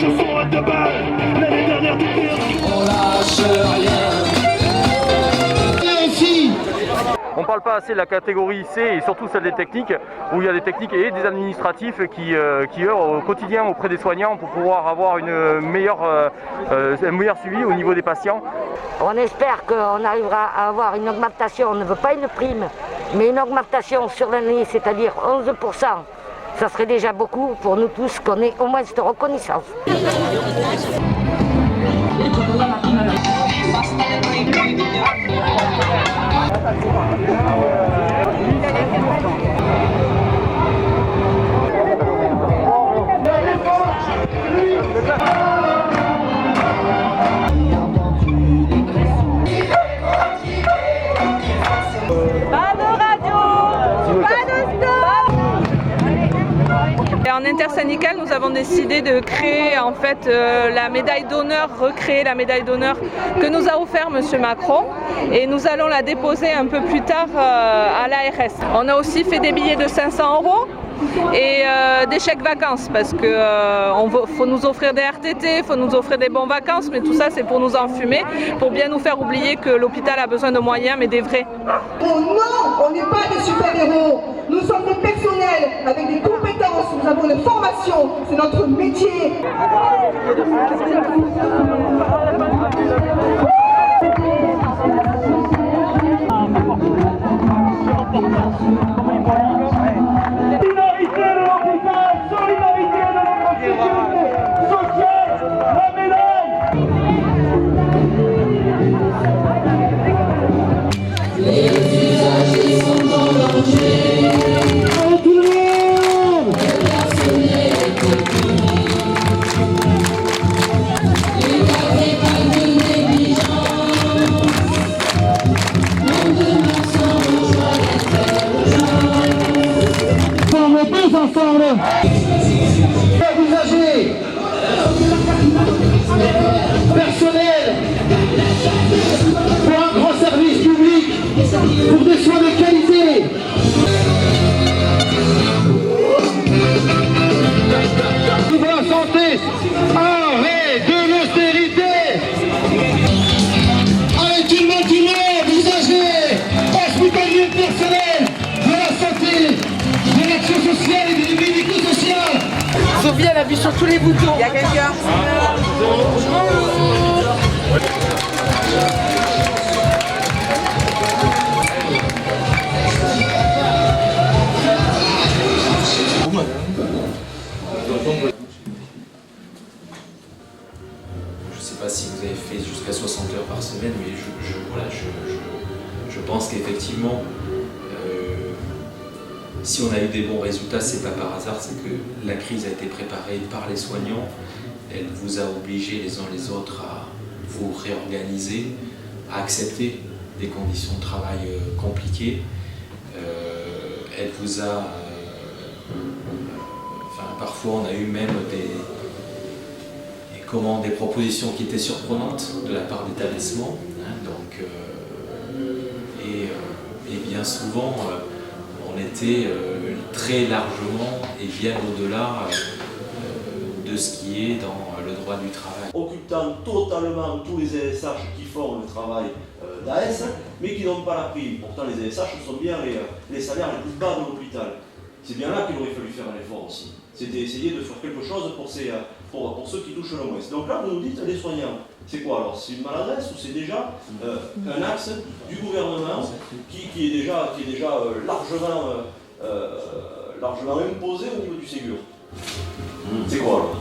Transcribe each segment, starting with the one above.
chaussons à 2 balles. L'année dernière, t'es perdu. On lâche rien. On ne parle pas assez de la catégorie C et surtout celle des techniques, où il y a des techniques et des administratifs qui œuvrent au quotidien auprès des soignants pour pouvoir avoir un meilleur suivi au niveau des patients. On espère qu'on arrivera à avoir une augmentation, on ne veut pas une prime, mais une augmentation sur l'année, c'est-à-dire 11%. Ça serait déjà beaucoup pour nous tous qu'on ait au moins cette reconnaissance. En intersyndical, nous avons décidé de créer en fait la médaille d'honneur, recréer la médaille d'honneur que nous a offert M. Macron, et nous allons la déposer un peu plus tard à l'ARS. On a aussi fait des billets de 500 € et des chèques vacances, parce que faut nous offrir des RTT, il faut nous offrir des bons vacances, mais tout ça c'est pour nous enfumer, pour bien nous faire oublier que l'hôpital a besoin de moyens, mais des vrais. Oh non, on n'est pas des super-héros, nous sommes des personnels avec des compétences, nous avons une formation, c'est notre métier. Usagers, personnel, pour un grand service public, pour des soins de qualité. Pour la santé, arrêt de l'austérité. Avec une multitude d'usagers, hospitaliers, personnel, de la santé, de l'action sociale et du médico-social. Sophie, elle appuie sur tous les boutons. Il y a quelqu'un? Je ne sais pas si vous avez fait jusqu'à 60 heures par semaine, mais je pense qu'effectivement, si on a eu des bons résultats, c'est pas par hasard, c'est que la crise a été préparée par les soignants. Elle vous a obligé les uns les autres à vous réorganiser, à accepter des conditions de travail compliquées. Elle vous a... parfois on a eu même des propositions qui étaient surprenantes de la part d'établissements. Et bien souvent, on était très largement et bien au-delà de ce qui est dans le droit du travail. Occultant totalement tous les ASH qui font le travail d'AS, mais qui n'ont pas la prime. Pourtant les ASH sont bien les salaires les plus bas de l'hôpital. C'est bien là qu'il aurait fallu faire un effort aussi. C'est d'essayer de faire quelque chose pour ceux qui touchent le moins. Donc là, vous nous dites les soignants. C'est quoi alors? C'est une maladresse ou c'est déjà un axe du gouvernement qui est déjà largement imposé au niveau du Ségur? C'est quoi alors?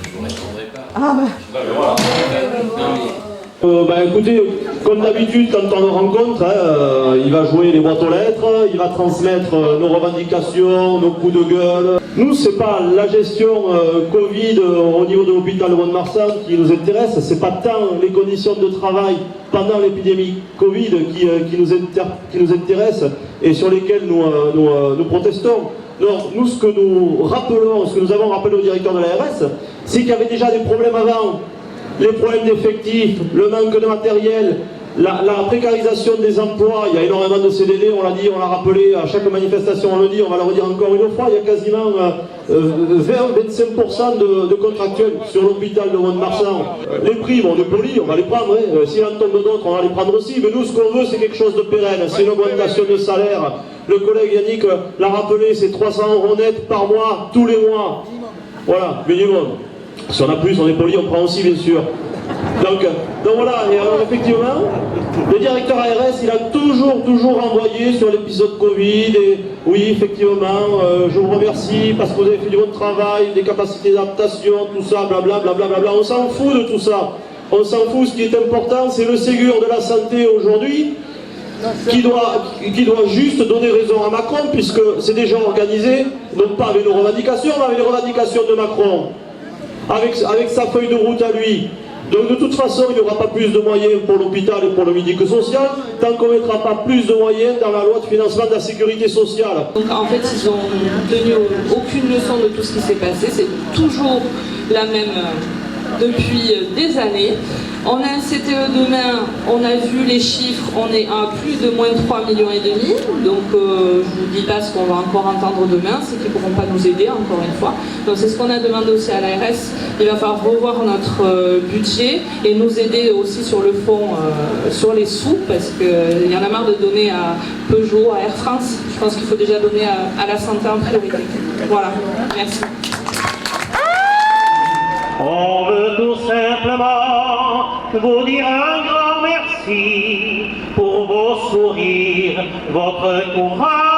Je vous répondrai pas. Ah ben voilà. Écoutez, comme d'habitude, quand on le rencontre, il va jouer les boîtes aux lettres, il va transmettre nos revendications, nos coups de gueule. Nous, c'est pas la gestion Covid au niveau de l'hôpital de Mont-de-Marsan qui nous intéresse, c'est pas tant les conditions de travail pendant l'épidémie Covid qui nous intéressent et sur lesquelles nous protestons. Non, nous, ce que nous avons rappelé au directeur de l'ARS, c'est qu'il y avait déjà des problèmes avant. Les problèmes d'effectifs, le manque de matériel, La précarisation des emplois, il y a énormément de CDD, on l'a dit, on l'a rappelé, à chaque manifestation on le dit, on va le redire encore une fois, il y a quasiment 20-25% de contractuels sur l'hôpital de Mont-de-Marsan. Les primes, on est poli, on va les prendre, hein. S'il en tombe d'autres, on va les prendre aussi, mais nous ce qu'on veut c'est quelque chose de pérenne, c'est une augmentation de salaire. Le collègue Yannick l'a rappelé, c'est 300 € net par mois, tous les mois. Voilà, minimum. Si on a plus, on est poli, on prend aussi bien sûr. Donc voilà, et alors effectivement, le directeur ARS, il a toujours envoyé sur l'épisode Covid, et oui, effectivement, je vous remercie parce que vous avez fait du bon travail, des capacités d'adaptation, tout ça, blablabla, blablabla. On s'en fout de tout ça. On s'en fout, ce qui est important, c'est le Ségur de la santé aujourd'hui, qui doit juste donner raison à Macron, puisque c'est déjà organisé, non pas avec nos revendications, mais avec les revendications de Macron, avec sa feuille de route à lui. Donc de toute façon, il n'y aura pas plus de moyens pour l'hôpital et pour le médico-social tant qu'on ne mettra pas plus de moyens dans la loi de financement de la sécurité sociale. Donc en fait, ils n'ont tenu aucune leçon de tout ce qui s'est passé. C'est toujours la même depuis des années. On a un CTE demain, on a vu les chiffres, on est à plus de moins de 3,5 millions. Donc je ne vous dis pas ce qu'on va encore entendre demain, c'est qu'ils ne pourront pas nous aider encore une fois. Donc c'est ce qu'on a demandé aussi à l'ARS. Il va falloir revoir notre budget et nous aider aussi sur le fond, sur les sous, parce qu'il y en a marre de donner à Peugeot, à Air France. Je pense qu'il faut déjà donner à la santé en priorité. Voilà, merci. On veut tout simplement vous dire un grand merci pour vos sourires, votre courage.